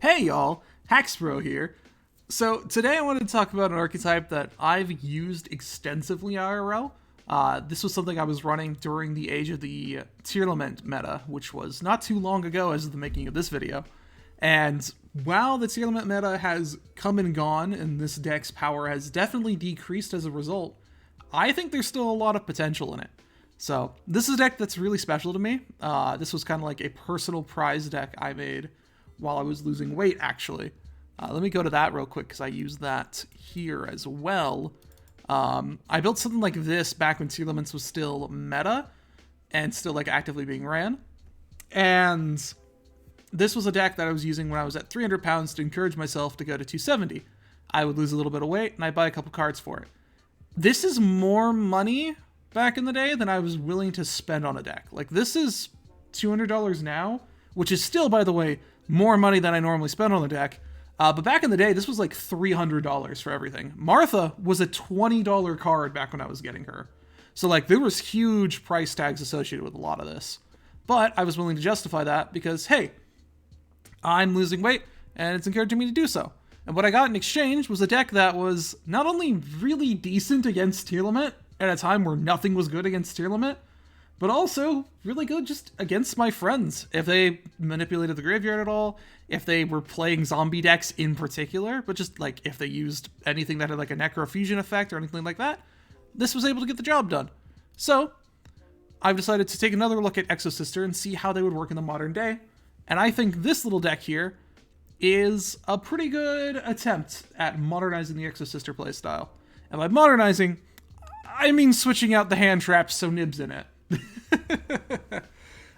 Hey y'all, Haxbro here. So today I wanted to talk about an archetype that I've used extensively IRL. This was something I was running during the age of the Tearlament meta, which was not too long ago as of the making of this video. And while the Tearlament meta has come and gone, and this deck's power has definitely decreased as a result, I think there's still a lot of potential in it. So this is a deck that's really special to me. This was kind of like a personal prize deck I made while I was losing weight, actually. Let me go to that real quick because I use that here as well. I built something like this back when Tearlaments was still meta and still like actively being ran. And this was a deck that I was using when I was at 300 pounds to encourage myself to go to 270. I would lose a little bit of weight and I'd buy a couple cards for it. This is more money back in the day than I was willing to spend on a deck. Like, this is $200 now, which is still, by the way, more money than I normally spend on the deck. But back in the day, this was like $300 for everything. Martha was a $20 card back when I was getting her. So like, there was huge price tags associated with a lot of this. But I was willing to justify that because, hey, I'm losing weight and it's encouraging me to do so. And what I got in exchange was a deck that was not only really decent against Tearlament at a time where nothing was good against Tearlament, but also really good just against my friends. If they manipulated the graveyard at all, if they were playing zombie decks in particular, but just like if they used anything that had like a necrofusion effect or anything like that, this was able to get the job done. So I've decided to take another look at Exosister and see how they would work in the modern day. And I think this little deck here is a pretty good attempt at modernizing the Exosister playstyle. And by modernizing, I mean switching out the hand traps so Nib's in it.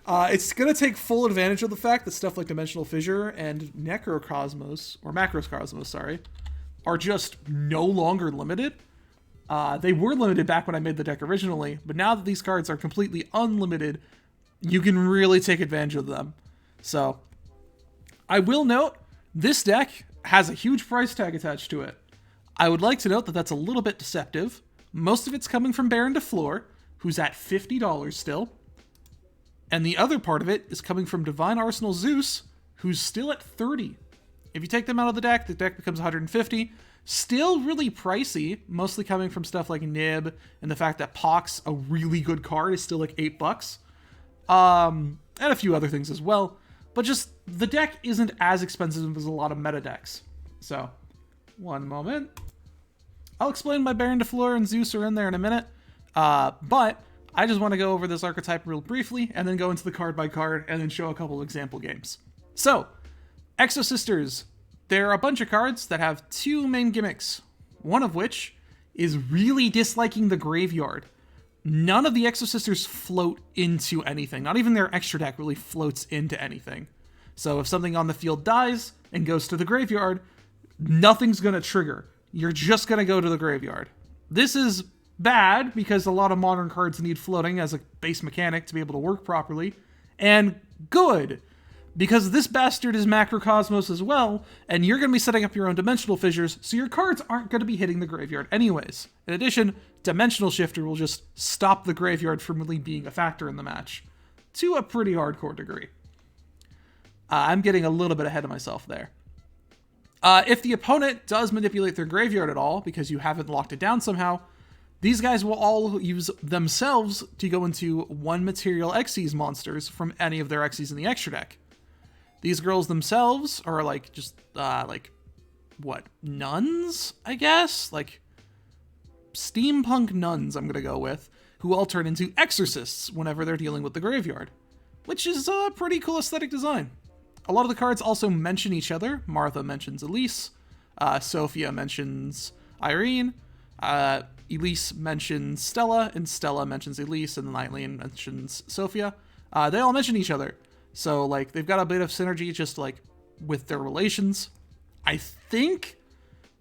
It's going to take full advantage of the fact that stuff like Dimensional Fissure and Macrocosmos, sorry, are just no longer limited. They were limited back when I made the deck originally, but now that these cards are completely unlimited, you can really take advantage of them. So, I will note, this deck has a huge price tag attached to it. I would like to note that that's a little bit deceptive. Most of it's coming from Baron DeFleur, who's at $50 still. And the other part of it is coming from Divine Arsenal Zeus, who's still at 30. If you take them out of the deck becomes 150. Still really pricey, mostly coming from stuff like Nib, and the fact that Pox, a really good card, is still like $8. And a few other things as well. But just, the deck isn't as expensive as a lot of meta decks. So, one moment. I'll explain why Baron DeFleur and Zeus are in there in a minute. But I just want to go over this archetype real briefly, and then go into the card by card, and then show a couple of example games. So, Exosisters. There are a bunch of cards that have two main gimmicks. One of which is really disliking the graveyard. None of the Exosisters float into anything. Not even their extra deck really floats into anything. So if something on the field dies and goes to the graveyard, nothing's going to trigger. You're just going to go to the graveyard. This is bad because a lot of modern cards need floating as a base mechanic to be able to work properly. And good, because this bastard is Macrocosmos as well, and you're going to be setting up your own Dimensional Fissures, so your cards aren't going to be hitting the graveyard anyways. In addition, Dimensional Shifter will just stop the graveyard from really being a factor in the match, to a pretty hardcore degree. I'm getting a little bit ahead of myself there. If the opponent does manipulate their graveyard at all, because you haven't locked it down somehow, these guys will all use themselves to go into one material Xyz monsters from any of their Xyz in the extra deck. These girls themselves are like, just, nuns, I guess? Like, steampunk nuns, I'm gonna go with, who all turn into exorcists whenever they're dealing with the graveyard, which is a pretty cool aesthetic design. A lot of the cards also mention each other. Martha mentions Elise, Sophia mentions Irene, Elise mentions Stella, and Stella mentions Elise, and then Eileen mentions Sophia. They all mention each other. So, like, they've got a bit of synergy just, like, with their relations. I think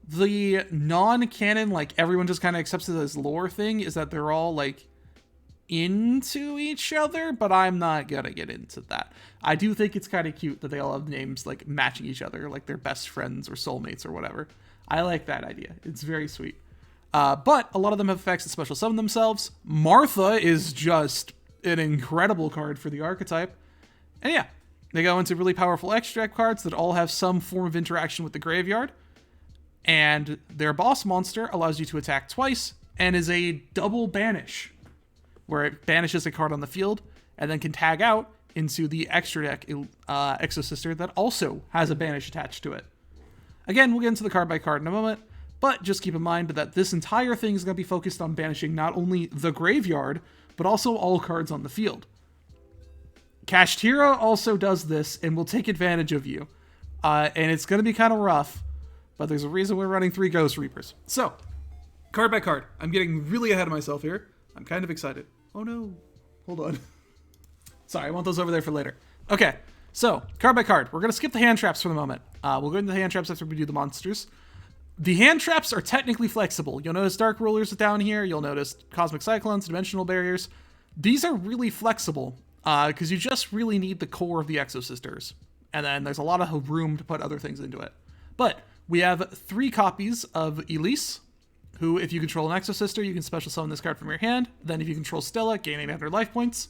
the non-canon, like, everyone just kind of accepts it as lore thing is that they're all, like, into each other, but I'm not gonna get into that. I do think it's kind of cute that they all have names, like, matching each other, like they're best friends or soulmates or whatever. I like that idea. It's very sweet. But a lot of them have effects that special summon themselves. Martha is just an incredible card for the archetype. And yeah, They go into really powerful extra deck cards that all have some form of interaction with the graveyard. And their boss monster allows you to attack twice and is a double banish, where it banishes a card on the field and then can tag out into the extra deck Exosister that also has a banish attached to it. Again, we'll get into the card by card in a moment, but just keep in mind that this entire thing is going to be focused on banishing not only the graveyard, but also all cards on the field. Kashtira also does this and will take advantage of you. And it's going to be kind of rough, but there's a reason we're running 3 Ghost Reapers. So, card by card. I'm getting really ahead of myself here. I'm kind of excited. Oh no. Hold on. Sorry, I want those over there for later. Okay, so, card by card. We're going to skip the hand traps for the moment. We'll go into the hand traps after we do the monsters. The hand traps are technically flexible. You'll notice Dark Rulers down here. You'll notice Cosmic Cyclones, Dimensional Barriers. These are really flexible, because you just really need the core of the Exosisters. And then there's a lot of room to put other things into it. But we have 3 copies of Elise, who, if you control an Exosister, you can special summon this card from your hand. Then if you control Stella, gain 800 life points.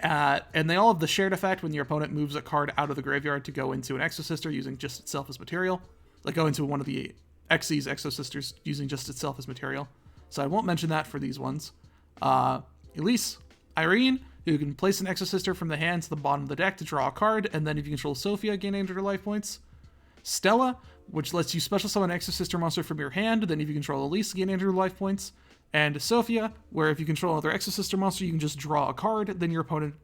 And they all have the shared effect when your opponent moves a card out of the graveyard to go into an Exosister using just itself as material. Like go into one of the Xyz Exosisters using just itself as material. So I won't mention that for these ones. Elise, Irene, you can place an Exosister from the hand to the bottom of the deck to draw a card, and then if you control Sophia, gain 800 life points. Stella, which lets you special summon an Exosister monster from your hand, then if you control Elise, gain 800 life points. And Sophia, where if you control another Exosister monster, you can just draw a card, then your opponent...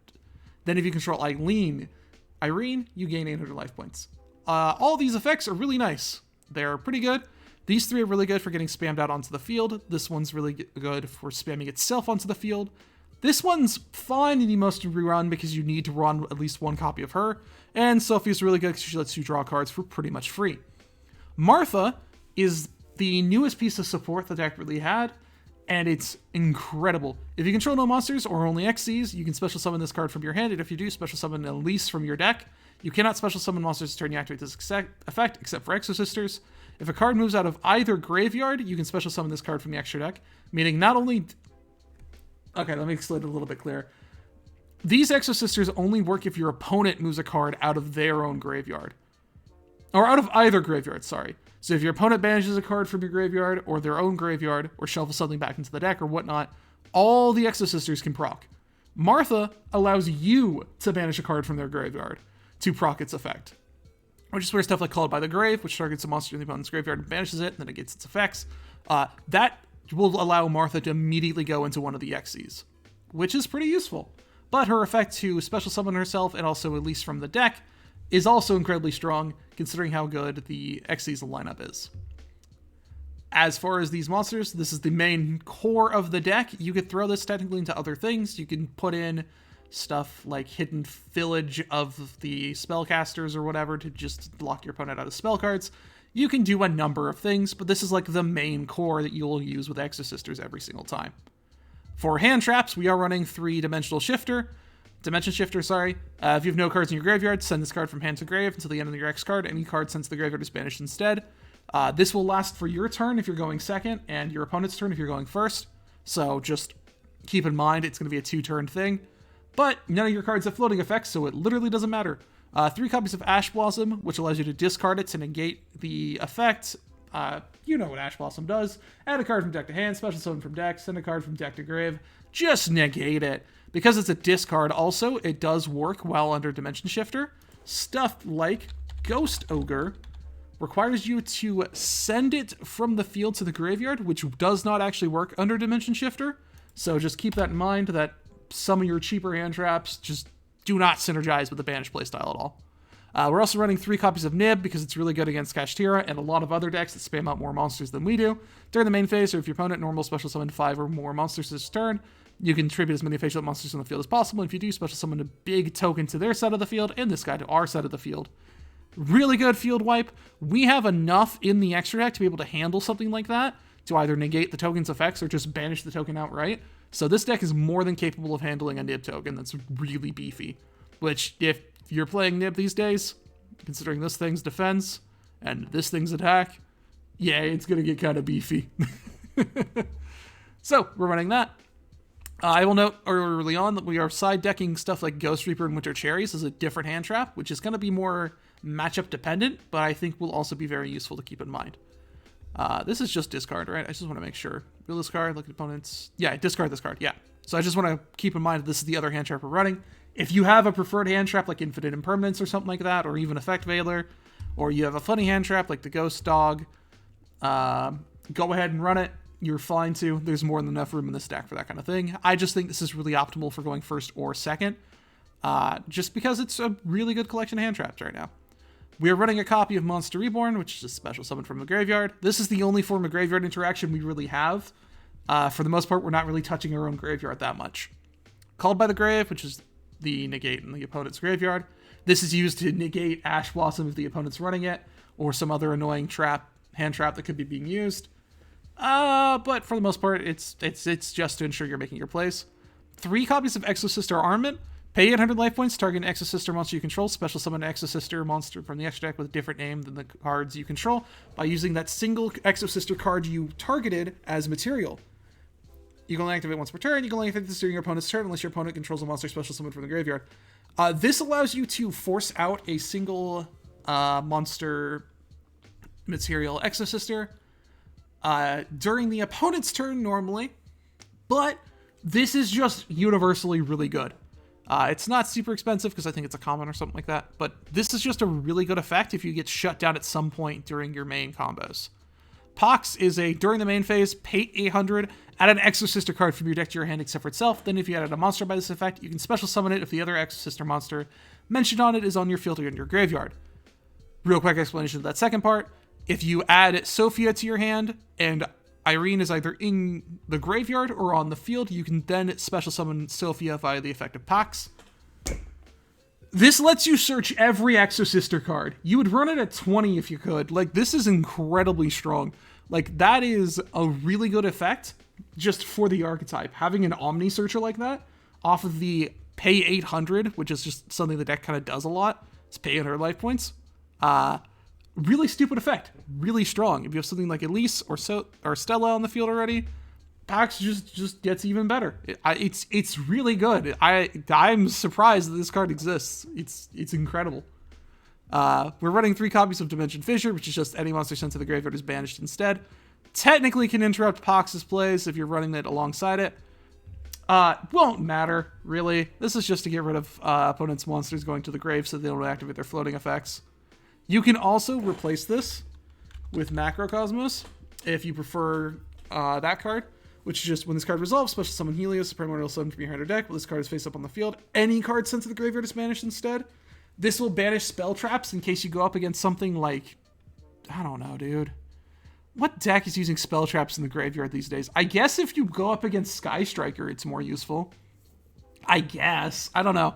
Then if you control Irene, you gain 800 life points. All these effects are really nice. They're pretty good. These 3 are really good for getting spammed out onto the field. This one's really good for spamming itself onto the field. This one's fine and you must rerun because you need to run at least 1 copy of her. And Sophia's really good because she lets you draw cards for pretty much free. Martha is the newest piece of support the deck really had, and it's incredible. If you control no monsters or only Xyz, you can special summon this card from your hand, and if you do, special summon Elise from your deck. You cannot special summon monsters turn you activate this effect, except for Exosisters. If a card moves out of either graveyard, you can special summon this card from the extra deck, meaning not only... Okay, let me explain it a little bit clearer. These Exosisters only work if your opponent moves a card out of their own graveyard. Or out of either graveyard, sorry. So if your opponent banishes a card from your graveyard, or their own graveyard, or shuffles something back into the deck, or whatnot, all the Exosisters can proc. Martha allows you to banish a card from their graveyard to proc its effect. Which is where stuff like Called by the Grave, which targets a monster in the opponent's graveyard and banishes it, and then it gets its effects. That will allow Martha to immediately go into one of the Xyz, which is pretty useful. But her effect to special summon herself, and also Elise from the deck, is also incredibly strong, considering how good the Xyz lineup is. As far as these monsters, this is the main core of the deck. You could throw this technically into other things. You can put in stuff like Hidden Village of the Spellcasters or whatever to just block your opponent out of spell cards. You can do a number of things, but this is like the main core that you'll use with Exosisters every single time. For hand traps, we are running 3 Dimension Shifter. If you have no cards in your graveyard, send this card from hand to grave until the end of your X card. Any card sent to the graveyard is banished instead. This will last for your turn if you're going second, and your opponent's turn if you're going first. So just keep in mind it's going to be a 2-turn thing. But none of your cards have floating effects, so it literally doesn't matter. 3 copies of Ash Blossom, which allows you to discard it to negate the effect. You know what Ash Blossom does. Add a card from deck to hand, special summon from deck, send a card from deck to grave. Just negate it. Because it's a discard also, it does work well under Dimension Shifter. Stuff like Ghost Ogre requires you to send it from the field to the graveyard, which does not actually work under Dimension Shifter. So just keep that in mind, that some of your cheaper hand traps just do not synergize with the Banish playstyle at all. We're also running 3 copies of Nib because it's really good against Kashtira and a lot of other decks that spam out more monsters than we do. During the main phase, or if your opponent normal special summon 5 or more monsters this turn, you can tribute as many facial monsters on the field as possible. If you do, special summon a big token to their side of the field and this guy to our side of the field. Really good field wipe. We have enough in the extra deck to be able to handle something like that, to either negate the token's effects or just banish the token outright. So this deck is more than capable of handling a Nib token that's really beefy. Which, if you're playing Nib these days, considering this thing's defense and this thing's attack, yeah, it's going to get kind of beefy. So, we're running that. I will note early on that we are side decking stuff like Ghost Reaper and Winter Cherries as a different hand trap, which is going to be more matchup dependent, but I think will also be very useful to keep in mind. This is just discard, right? I just want to make sure. Real discard, look at opponents. Yeah, discard this card, yeah. So I just want to keep in mind that this is the other hand trap we're running. If you have a preferred hand trap like Infinite Impermanence or something like that, or even Effect Veiler, or you have a funny hand trap like the Ghost Dog, go ahead and run it. You're fine to. There's more than enough room in this deck for that kind of thing. I just think this is really optimal for going first or second, just because it's a really good collection of hand traps right now. We are running a copy of Monster Reborn, which is a special summon from the graveyard. This is the only form of graveyard interaction we really have. For the most part, we're not really touching our own graveyard that much. Called by the Grave, which is the negate in the opponent's graveyard. This is used to negate Ash Blossom if the opponent's running it, or some other annoying hand trap that could be being used. But for the most part, it's just to ensure you're making your plays. 3 copies of Exosister Armament. Pay 800 life points, target an Exosister monster you control, special summon an Exosister monster from the extra deck with a different name than the cards you control by using that single Exosister card you targeted as material. You can only activate once per turn. You can only activate this during your opponent's turn unless your opponent controls a monster special summon from the graveyard. This allows you to force out a single monster material Exosister during the opponent's turn normally, but this is just universally really good. It's not super expensive because I think it's a common or something like that, but this is just a really good effect if you get shut down at some point during your main combos. Pox is during the main phase, pay 800, add an Exosister card from your deck to your hand except for itself. Then if you added a monster by this effect, you can special summon it if the other Exosister monster mentioned on it is on your field or in your graveyard. Real quick explanation of that second part. If you add Sophia to your hand and Irene is either in the graveyard or on the field, you can then special summon Sophia via the effect of Pax. This lets you search every Exosister card. You would run it at 20 if you could. Like, this is incredibly strong. Like, that is a really good effect just for the archetype. Having an Omni Searcher like that off of the pay 800, which is just something the deck kind of does a lot. It's pay 800 life points. Really stupid effect. Really strong. If you have something like Elise or Stella on the field already, Pax just gets even better. It's really good. I'm surprised that this card exists. It's incredible. We're running 3 copies of Dimension Fissure, which is just any monster sent to the graveyard is banished instead. Technically can interrupt Pax's plays if you're running it alongside it. Won't matter, really. This is just to get rid of opponent's monsters going to the grave so they don't activate their floating effects. You can also replace this with Macrocosmos if you prefer that card, which is just when this card resolves, special summon Helios, a primordial summon from your hand or deck, while this card is face up on the field. Any card sent to the graveyard is banished instead. This will banish spell traps in case you go up against something like, I don't know, dude. What deck is using spell traps in the graveyard these days? I guess if you go up against Sky Striker, it's more useful. I guess. I don't know.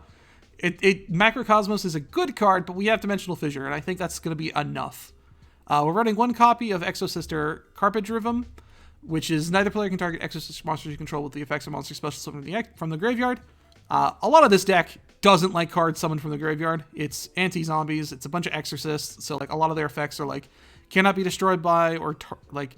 Macrocosmos is a good card, but we have Dimensional Fissure, and I think that's going to be enough. We're running 1 copy of Exosister Carpedriven, which is neither player can target Exosister monsters you control with the effects of monster special summoned from the graveyard. A lot of this deck doesn't like cards summoned from the graveyard. It's anti-zombies. It's a bunch of exorcists, so like a lot of their effects are like cannot be destroyed by or like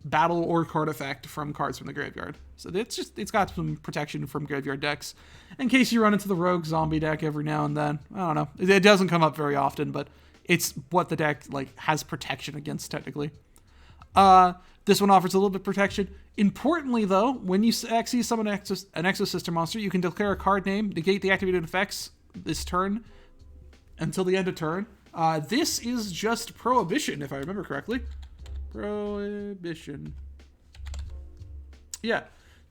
battle or card effect from cards from the graveyard. So it's got some protection from graveyard decks in case you run into the rogue zombie deck every now and then. I don't know. It doesn't come up very often, but it's what the deck like has protection against technically. This one offers a little bit of protection. Importantly, though, when you actually summon an Exosister monster, you can declare a card name, negate the activated effects this turn until the end of turn. This is just Prohibition, if I remember correctly. Prohibition. Yeah.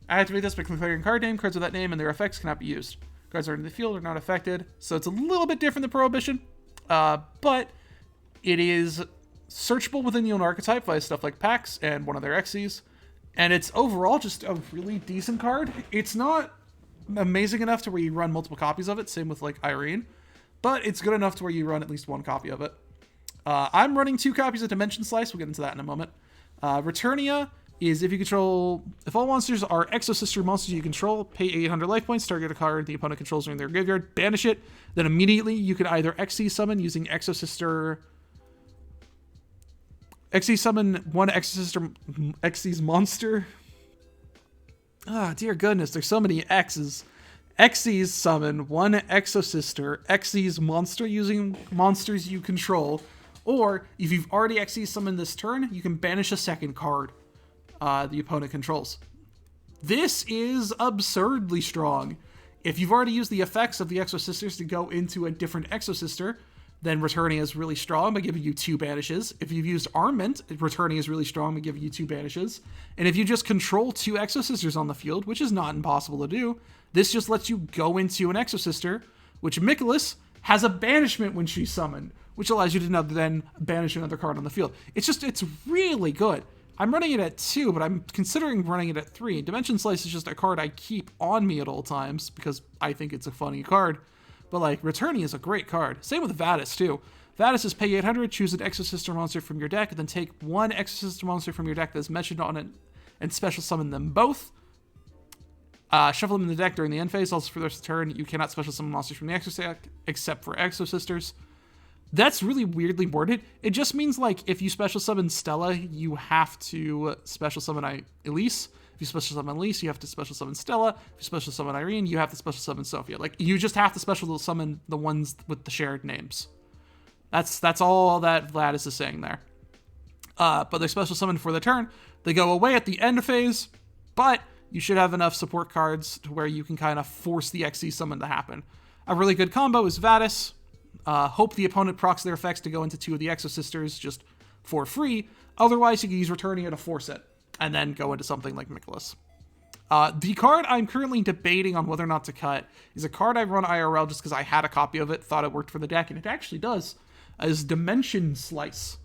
Activate this by declaring card name. Cards with that name and their effects cannot be used. Cards are in the field are not affected. So it's a little bit different than Prohibition. But it is searchable within the own archetype via stuff like Pax and one of their Xyz. And it's overall just a really decent card. It's not amazing enough to where you run multiple copies of it. Same with like Irene. But it's good enough to where you run at least 1 copy of it. I'm running 2 copies of Dimension Slice. We'll get into that in a moment. Returnia is if all monsters are Exosister monsters you control, pay 800 life points, target a card the opponent controls in their graveyard, banish it. Then immediately you can either Xyz summon using Xyz summon one Exosister Xyz monster. Ah, dear goodness, there's so many X's. Xyz summon one Exosister, Xyz monster using monsters you control, or if you've already Xyz summoned this turn, you can banish a second card the opponent controls. This is absurdly strong. If you've already used the effects of the Exosisters to go into a different Exosister, then returning is really strong by giving you 2 banishes. If you've used Armament, returning is really strong by giving you 2 banishes. And if you just control 2 Exosisters on the field, which is not impossible to do, this just lets you go into an Exosister, which Nicholas has a banishment when she's summoned, which allows you to then banish another card on the field. It's really good. I'm running it at 2, but I'm considering running it at 3. Dimension Slice is just a card I keep on me at all times because I think it's a funny card. But, like, Returning is a great card. Same with Vadis, too. Vadis is pay 800, choose an Exosister monster from your deck, and then take one Exosister monster from your deck that's mentioned on it and special summon them both. Shuffle them in the deck during the end phase. Also, for the rest of the turn, you cannot special summon monsters from the Exos deck, except for Exosisters. That's really weirdly worded. It just means, like, if you special summon Stella, you have to special summon Elise. If you special summon Elise, you have to special summon Stella. If you special summon Irene, you have to special summon Sophia. Like, you just have to special summon the ones with the shared names. That's all that Vladis is saying there. But they're special summoned for the turn. They go away at the end phase, but you should have enough support cards to where you can kind of force the XC summon to happen. A really good combo is Vadis. Hope the opponent procs their effects to go into 2 of the Exosisters just for free. Otherwise, you can use Returning it to force it, and then go into something like Nicholas. The card I'm currently debating on whether or not to cut is a card I run IRL just because I had a copy of it, thought it worked for the deck, and it actually does, is Dimension Slice.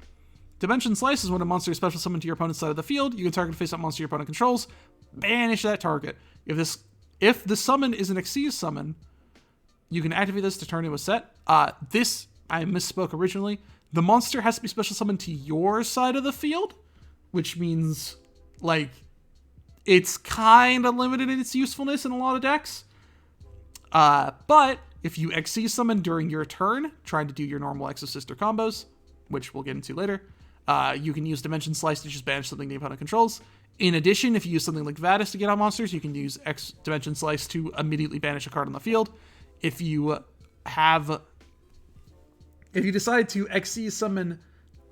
Dimension Slice is when a monster is special summoned to your opponent's side of the field. You can target a face-up monster your opponent controls, banish that target. If the summon is an Xyz summon, you can activate this to turn into a set. I misspoke originally. The monster has to be special summoned to your side of the field, which means, like, it's kind of limited in its usefulness in a lot of decks. But if you Xyz summon during your turn, trying to do your normal Exosister combos, which we'll get into later, you can use Dimension Slice to just banish something the opponent controls. In addition, if you use something like Vadis to get on monsters, you can use Dimension Slice to immediately banish a card on the field. If you decide to Xyz summon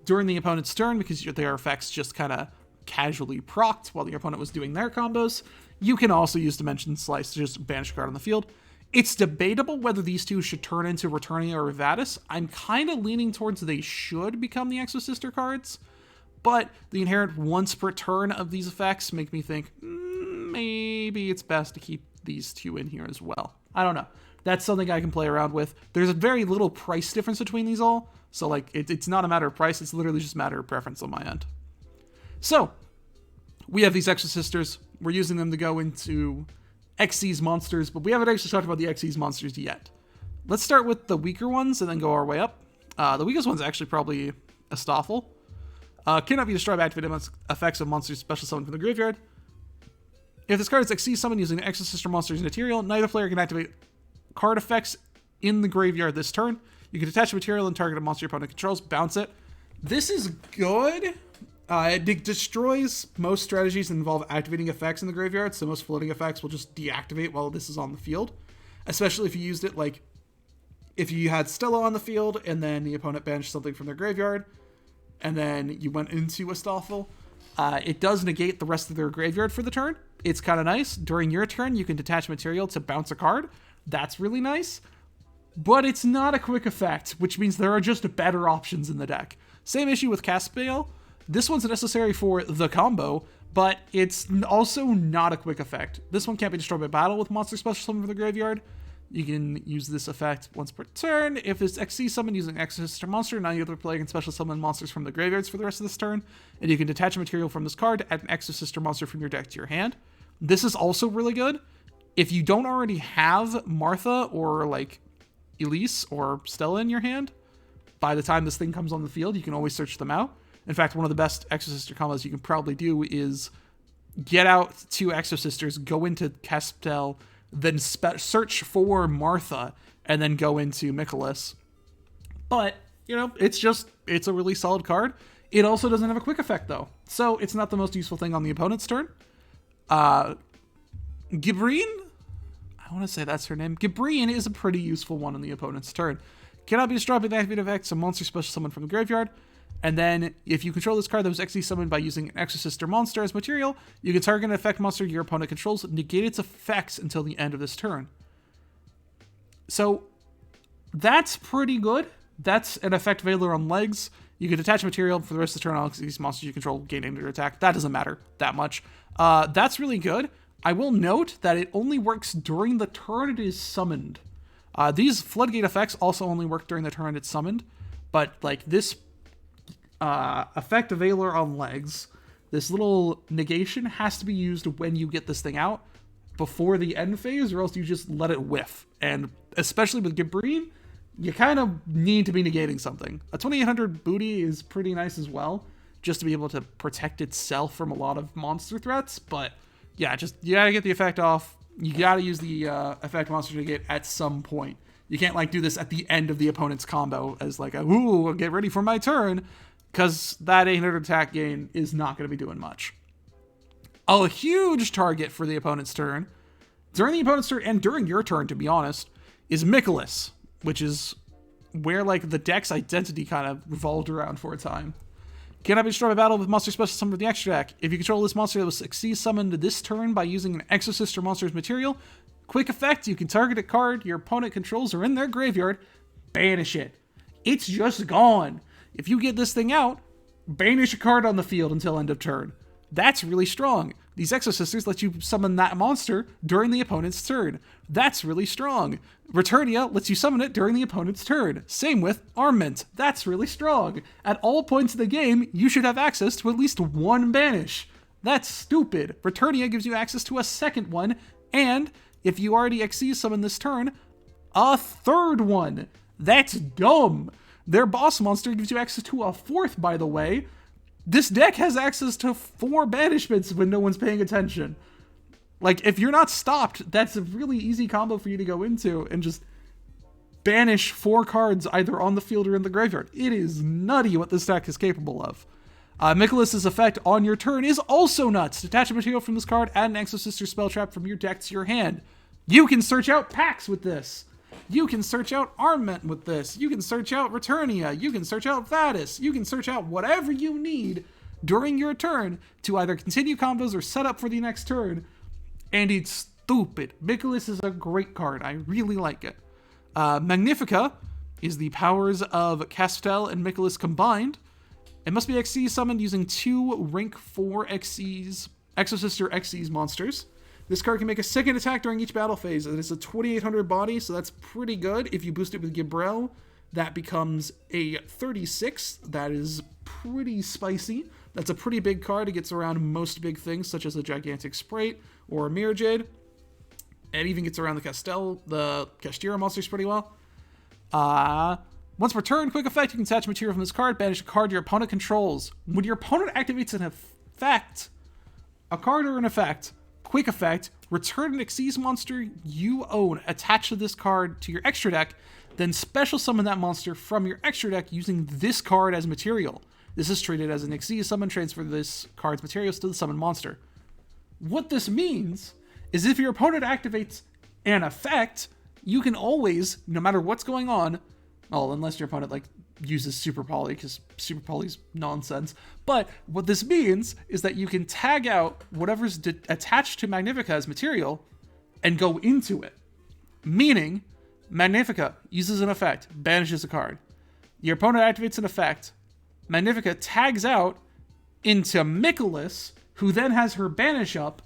during the opponent's turn because their effects just kind of casually procced while your opponent was doing their combos, you can also use Dimension Slice to just banish a card on the field. It's debatable whether these two should turn into Returning or Vadis. I'm kind of leaning towards they should become the Exosister cards, but the inherent once per turn of these effects make me think maybe it's best to keep these two in here as well. I don't know. That's something I can play around with. There's a very little price difference between these all, so like it's not a matter of price, it's literally just a matter of preference on my end. So, we have these Exosisters. We're using them to go into Xyz monsters, but we haven't actually talked about the Xyz monsters yet. Let's start with the weaker ones and then go our way up. The weakest one's actually probably Astolfo. Cannot be destroyed by activated effects of monsters special summoned from the graveyard. If this card is Xyz summoned using an Exosister monster's material, neither player can activate card effects in the graveyard this turn. You can detach a material and target a monster your opponent controls, bounce it. This is good. It destroys most strategies that involve activating effects in the graveyard, so most floating effects will just deactivate while this is on the field. Especially if you used it, like, if you had Stella on the field, and then the opponent banished something from their graveyard, and then you went into Astolfo. It does negate the rest of their graveyard for the turn. It's kind of nice. During your turn, you can detach material to bounce a card. That's really nice. But it's not a quick effect, which means there are just better options in the deck. Same issue with Caspiel. This one's necessary for the combo, but it's also not a quick effect. This one can't be destroyed by battle with monster special summon from the graveyard. You can use this effect once per turn. If it's Xyz summon using Exosister monster, now the other player can special summon monsters from the graveyards for the rest of this turn. And you can detach a material from this card, add an Exosister monster from your deck to your hand. This is also really good. If you don't already have Martha or like Elise or Stella in your hand, by the time this thing comes on the field, you can always search them out. In fact, one of the best Exosister combos you can probably do is get out 2 Exosisters, go into Caspel, then search for Martha, and then go into Nicholas. But, you know, it's a really solid card. It also doesn't have a quick effect, though. So it's not the most useful thing on the opponent's turn. Gibrine? I want to say that's her name. Gibrine is a pretty useful one on the opponent's turn. Cannot be destroyed by the activated effects, a monster special summon from the graveyard. And then, if you control this card that was XD summoned by using an Exosister monster as material, you can target an effect monster your opponent controls, negate its effects until the end of this turn. So, that's pretty good. That's an effect Veiler on legs. You can attach material for the rest of the turn. All these monsters you control gain under attack. That doesn't matter that much. That's really good. I will note that it only works during the turn it is summoned. These floodgate effects also only work during the turn it's summoned. But, like, this effect Veiler on legs, this little negation has to be used when you get this thing out before the end phase, or else you just let it whiff. And especially with Gibrine, you kind of need to be negating something. A 2800 booty is pretty nice as well, just to be able to protect itself from a lot of monster threats. But yeah, just you gotta get the effect off. You gotta use the effect monster to get at some point. You can't like do this at the end of the opponent's combo as like a ooh, get ready for my turn, because that 800 attack gain is not going to be doing much. A huge target for the opponent's turn, during the opponent's turn and during your turn, to be honest, is Mikolas, which is where like the deck's identity kind of revolved around for a time. Cannot be destroyed by battle with monster special summon from the extra deck. If you control this monster that was XC summoned this turn by using an Exosister monster's material, quick effect, you can target a card your opponent controls or in their graveyard, banish it. It's just gone. If you get this thing out, banish a card on the field until end of turn. That's really strong. These Exosisters let you summon that monster during the opponent's turn. That's really strong. Returnia lets you summon it during the opponent's turn. Same with Armament. That's really strong. At all points in the game, you should have access to at least one banish. That's stupid. Returnia gives you access to a second one, and if you already XC summon this turn, a third one. That's dumb. Their boss monster gives you access to a fourth, by the way. This deck has access to 4 banishments when no one's paying attention. Like, if you're not stopped, that's a really easy combo for you to go into and just banish 4 cards either on the field or in the graveyard. It is nutty what this deck is capable of. Mikolas' effect on your turn is also nuts. Detach a material from this card, add an Exosister spell trap from your deck to your hand. You can search out packs with this. You can search out Armament with this. You can search out Returnia. You can search out Vadis. You can search out whatever you need during your turn to either continue combos or set up for the next turn. And it's stupid. Mikolas is a great card. I really like it. Magnifica is the powers of Castel and Mikolas combined. It must be XC summoned using 2 rank 4 XCs, Exosister XCs monsters. This card can make a second attack during each battle phase. It is a 2800 body, so that's pretty good. If you boost it with Gibrel, that becomes a 36. That is pretty spicy. That's a pretty big card. It gets around most big things, such as a Gigantic Sprite or a Mirror Jade. It even gets around the Castira monsters pretty well. Once per turn, quick effect, you can attach material from this card, banish a card your opponent controls. When your opponent activates an effect, a card or an effect, quick effect, return an Xyz monster you own attached to this card to your extra deck, then special summon that monster from your extra deck using this card as material. This is treated as an Xyz summon, transfer this card's materials to the summon monster. What this means is if your opponent activates an effect, you can always, no matter what's going on, well, unless your opponent like uses Super Poly, because Super Poly's nonsense. But what this means is that you can tag out whatever's attached to Magnifica as material and go into it. Meaning, Magnifica uses an effect, banishes a card. Your opponent activates an effect. Magnifica tags out into Mikolas, who then has her banish up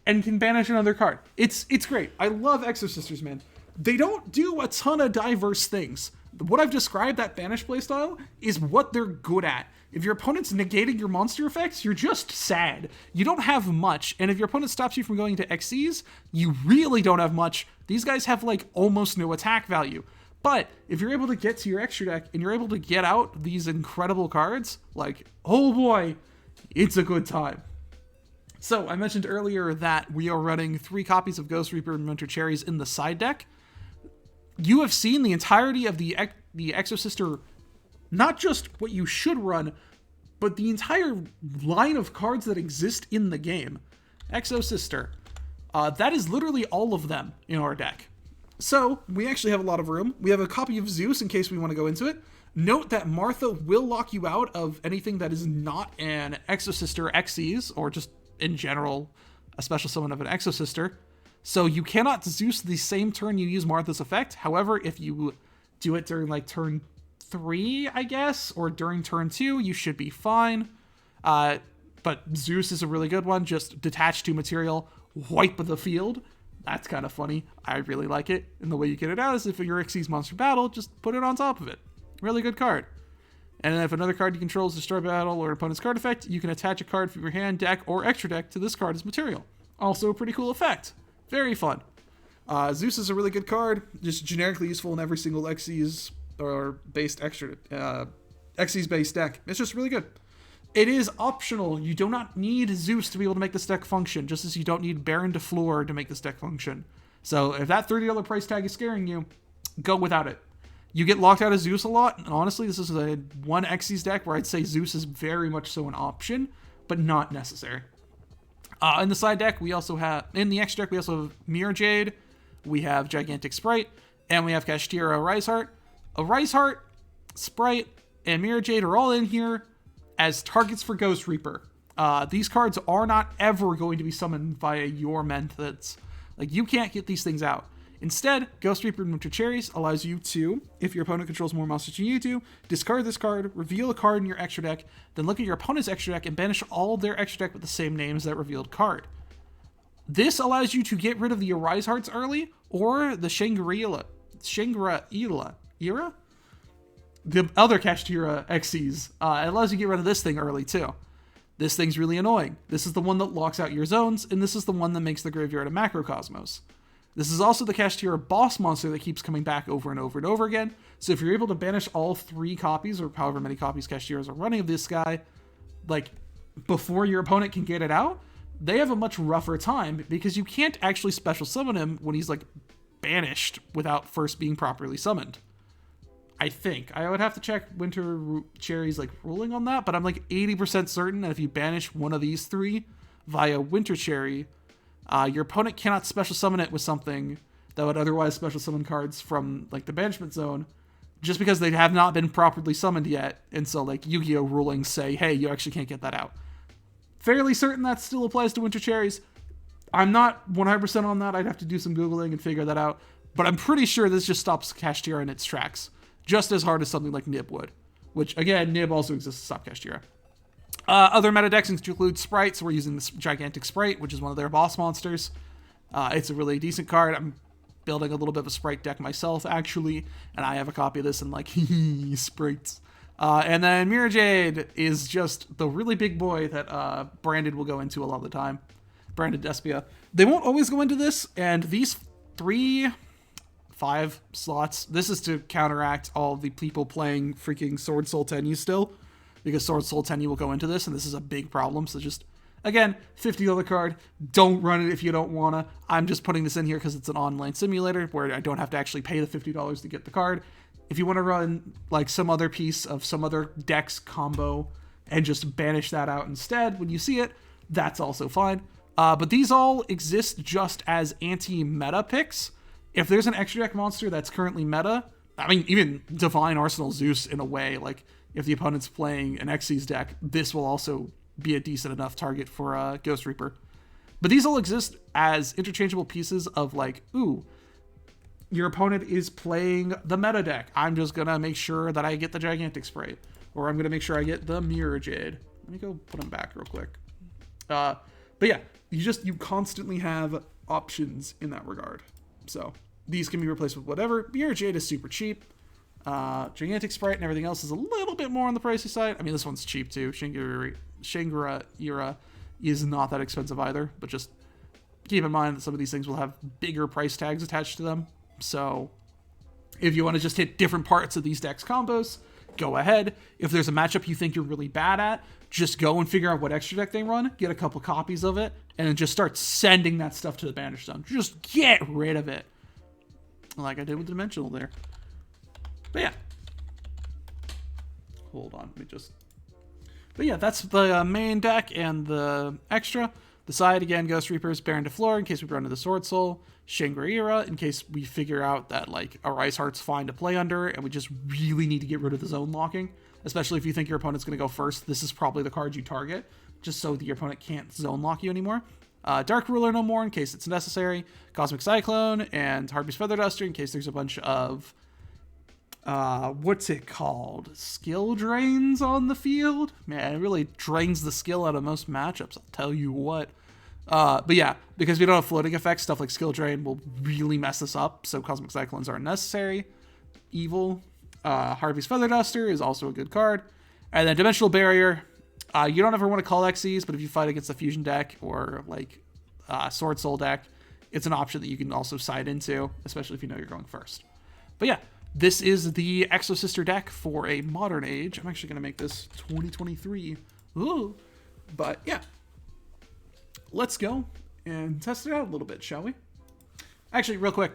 and can banish another card. It's great. I love Exosisters, man. They don't do a ton of diverse things. What I've described, that banish playstyle, is what they're good at. If your opponent's negating your monster effects, you're just sad. You don't have much, and if your opponent stops you from going to XCs, you really don't have much. These guys have, like, almost no attack value. But if you're able to get to your extra deck, and you're able to get out these incredible cards, like, oh boy, it's a good time. So, I mentioned earlier that we are running 3 copies of Ghost Reaper and Winter Cherries in the side deck. You have seen the entirety of the Exosister, not just what you should run, but the entire line of cards that exist in the game. Exosister, That is literally all of them in our deck. So we actually have a lot of room. We have a copy of Zeus in case we want to go into it. Note that Martha will lock you out of anything that is not an Exosister Xyz, or just in general a special summon of an Exosister. So you cannot Zeus the same turn you use Martha's effect. However, if you do it during like turn 3, I guess, or during turn 2, you should be fine. But Zeus is a really good one. Just detach 2 material, wipe the field. That's kind of funny. I really like it. And the way you get it out is if your Xyz monster battle, just put it on top of it. Really good card. And then if another card you control is destroy battle or opponent's card effect, you can attach a card from your hand, deck, or extra deck to this card as material. Also a pretty cool effect. Very fun. Zeus is a really good card. Just generically useful in every single Xyz or based Xyz based deck. It's just really good. It is optional. You do not need Zeus to be able to make this deck function, just as you don't need Baron de Fleur to make this deck function. So if that $30 price tag is scaring you, go without it. You get locked out of Zeus a lot, and honestly, this is a one Xyz deck where I'd say Zeus is very much so an option, but not necessary. In the side deck, we also have, in the extra deck, we also have Mirror Jade, we have Gigantic Sprite, and we have Kashtira Riseheart. A Riseheart, Sprite, and Mirror Jade are all in here as targets for Ghost Reaper. These cards are not ever going to be summoned via your methods. Like, you can't get these things out. Instead, Ghost Reaper and Winter Cherries allows you to, if your opponent controls more monsters than you do, discard this card, reveal a card in your extra deck, then look at your opponent's extra deck and banish all their extra deck with the same name as that revealed card. This allows you to get rid of the Arise Hearts early, or the Shangri-La era? The other Kashtira Xyz. It allows you to get rid of this thing early, too. This thing's really annoying. This is the one that locks out your zones, and this is the one that makes the graveyard a Macrocosmos. This is also the Kashtira boss monster that keeps coming back over and over and over again. So if you're able to banish all 3 copies, or however many copies Kashtiras are running of this guy, like, before your opponent can get it out, they have a much rougher time, because you can't actually special summon him when he's, like, banished without first being properly summoned. I think. I would have to check Winter Cherry's, like, ruling on that, but I'm, like, 80% certain that if you banish one of these 3 via Winter Cherry, your opponent cannot special summon it with something that would otherwise special summon cards from, like, the banishment zone, just because they have not been properly summoned yet. And so, like, Yu-Gi-Oh! Rulings say, hey, you actually can't get that out. Fairly certain that still applies to Winter Cherries. I'm not 100% on that. I'd have to do some Googling and figure that out. But I'm pretty sure this just stops Kashtira in its tracks, just as hard as something like Nib would. Which, again, Nib also exists to stop Kashtira. Other meta decks include Sprites. We're using this Gigantic Sprite, which is one of their boss monsters. It's a really decent card. I'm building a little bit of a Sprite deck myself, actually, and I have a copy of this and like, Sprites. And then Mirror Jade is just the really big boy that Branded will go into a lot of the time. Branded Despia. They won't always go into this, and these 5 slots, this is to counteract all the people playing freaking Sword Soul Tenyu still, because Sword Soul Tenyu will go into this, and this is a big problem. So just, again, $50 card. Don't run it if you don't want to. I'm just putting this in here because it's an online simulator where I don't have to actually pay the $50 to get the card. If you want to run like some other piece of some other deck's combo and just banish that out instead when you see it, that's also fine. But these all exist just as anti-meta picks. If there's an extra deck monster that's currently meta, I mean, even Divine Arsenal Zeus in a way, like, if the opponent's playing an Xyz deck, this will also be a decent enough target for Ghost Reaper. But these all exist as interchangeable pieces of, like, ooh, your opponent is playing the meta deck. I'm just going to make sure that I get the Gigantic Sprite. Or I'm going to make sure I get the Mirror Jade. Let me go put them back real quick. But yeah, you constantly have options in that regard. So these can be replaced with whatever. Mirror Jade is super cheap. Gigantic Sprite and everything else is a little bit more on the pricey side. I mean, this one's cheap too. Shangri-La is not that expensive either, but just keep in mind that some of these things will have bigger price tags attached to them. So if you want to just hit different parts of these decks combos, go ahead. If there's a matchup you think you're really bad at, just go and figure out what extra deck they run, get a couple copies of it, and then just start sending that stuff to the Banish zone. Just get rid of it. Like I did with Dimensional there. But yeah. Hold on, let me just... But yeah, that's the main deck and the extra. The side, again, Ghost Reapers, Baron de Fleur, in case we run into the Sword Soul. Shangri-Ira, in case we figure out that, like, our Ice Heart's fine to play under, and we just really need to get rid of the zone locking. Especially if you think your opponent's going to go first, this is probably the card you target, just so that your opponent can't zone lock you anymore. Dark Ruler no more, in case it's necessary. Cosmic Cyclone, and Harpy's Feather Duster, in case there's a bunch of... what's it called? Skill drains on the field? Man, it really drains the skill out of most matchups, I'll tell you what. But yeah, because we don't have floating effects, stuff like skill drain will really mess us up, so Cosmic Cyclones aren't necessary. Evil. Harvey's Feather Duster is also a good card. And then Dimensional Barrier. You don't ever want to call Xyz, but if you fight against a Fusion deck or like Sword Soul deck, it's an option that you can also side into, especially if you know you're going first. But yeah, this is the Exosister deck for a modern age. I'm actually going to make this 2023. Ooh. But yeah, let's go and test it out a little bit, shall we? Actually, real quick,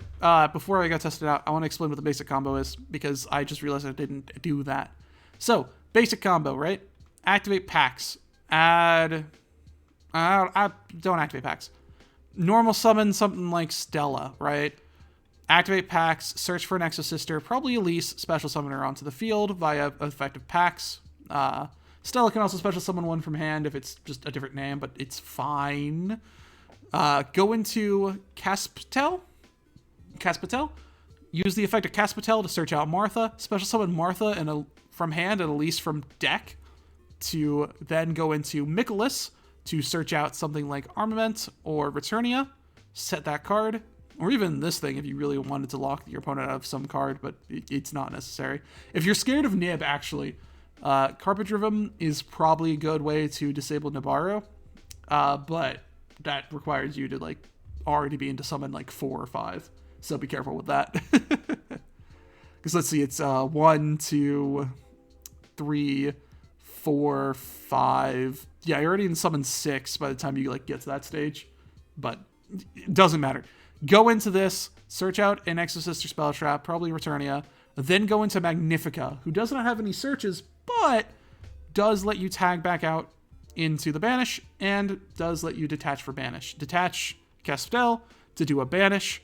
before I go test it out, I want to explain what the basic combo is, because I just realized I didn't do that. So, basic combo, right? Activate packs. Don't activate packs. Normal summon something like Stella, right? Activate packs, search for an Exosister, probably Elise, special summon her onto the field via effective packs. Stella can also special summon one from hand if it's just a different name, but it's fine. Go into Caspatel. Use the effect of Caspatel to search out Martha. Special summon Martha from hand and Elise from deck. To then go into Mikolas to search out something like Armament or Returnia. Set that card. Or even this thing if you really wanted to lock your opponent out of some card, but it's not necessary. If you're scared of Nib, actually, Carpet Driven is probably a good way to disable Nabarro. But that requires you to like already be into summon like 4 or 5. So be careful with that. Because let's see, it's 1, 2, 3, 4, 5. Yeah, you're already in summon 6 by the time you like get to that stage. But it doesn't matter. Go into this, search out an Exosister spell trap, probably Returnia, then go into Magnifica, who does not have any searches, but does let you tag back out into the Banish, and does let you detach for Banish. Detach Castel to do a Banish,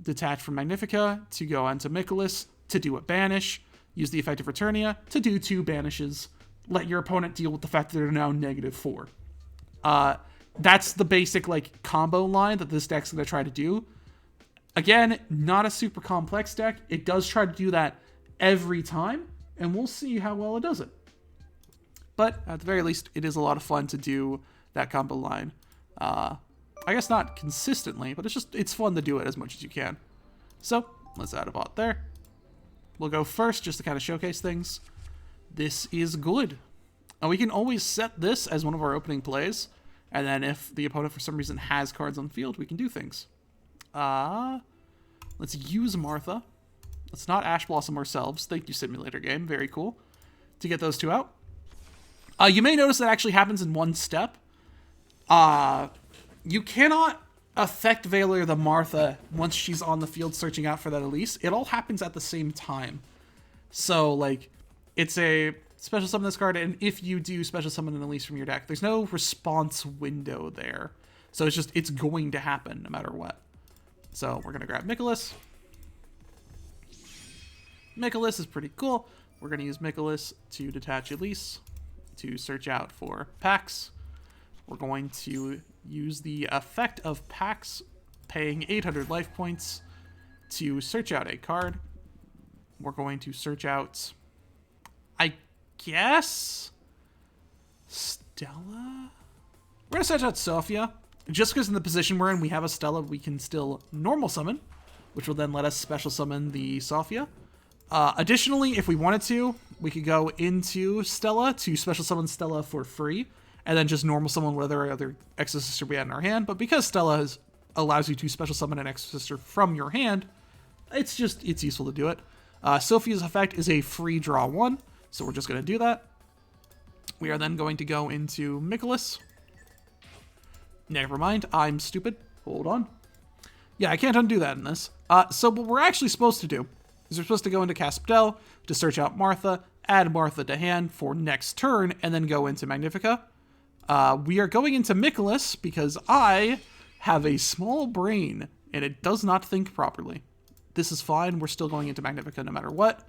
detach from Magnifica to go onto Mikolas to do a Banish, use the effect of Returnia to do 2 Banishes, let your opponent deal with the fact that they're now -4. That's the basic like combo line that this deck's going to try to do. Again, not a super complex deck. It does try to do that every time, and we'll see how well it does it. But at the very least, it is a lot of fun to do that combo line. I guess not consistently, but it's fun to do it as much as you can. So let's add a bot there. We'll go first just to kind of showcase things. This is good. And we can always set this as one of our opening plays. And then if the opponent for some reason has cards on the field, we can do things. Let's use Martha. Let's not Ash Blossom ourselves. Thank you, Simulator Game. Very cool. To get those 2 out. You may notice that actually happens in one step. You cannot affect Veiler the Martha once she's on the field searching out for that Elise. It all happens at the same time. So, like, it's a special summon this card, and if you do special summon an Elise from your deck, there's no response window there. So it's going to happen no matter what. So we're going to grab Mikolas. Mikolas is pretty cool. We're going to use Mikolas to detach Elise to search out for packs. We're going to use the effect of packs, paying 800 life points to search out a card. We're going to search out, I guess, Stella? We're going to search out Sophia. Just because in the position we're in, we have a Stella, we can still normal summon, which will then let us special summon the Sophia. Additionally, if we wanted to, we could go into Stella to special summon Stella for free, and then just normal summon whatever other Exosister we had in our hand. But because Stella allows you to special summon an Exosister from your hand, it's useful to do it. Sophia's effect is a free draw 1, so we're just going to do that. We are then going to go into Mikolas. Never mind, I'm stupid. Hold on. Yeah, I can't undo that in this. So what we're actually supposed to do is we're supposed to go into Caspdel to search out Martha, add Martha to hand for next turn, and then go into Magnifica. We are going into Nicholas because I have a small brain and it does not think properly. This is fine. We're still going into Magnifica no matter what.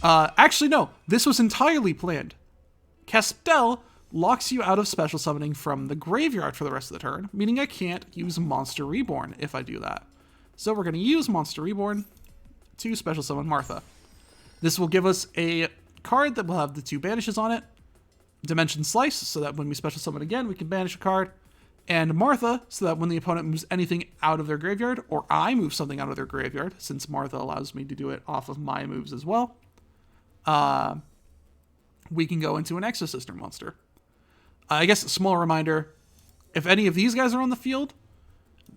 Actually, no. This was entirely planned. Castel locks you out of special summoning from the graveyard for the rest of the turn, meaning I can't use Monster Reborn if I do that. So we're going to use Monster Reborn to special summon Martha. This will give us a card that will have the 2 banishes on it. Dimension Slice, so that when we special summon again, we can banish a card. And Martha, so that when the opponent moves anything out of their graveyard, or I move something out of their graveyard, since Martha allows me to do it off of my moves as well, we can go into an Exosister monster. I guess a small reminder, if any of these guys are on the field,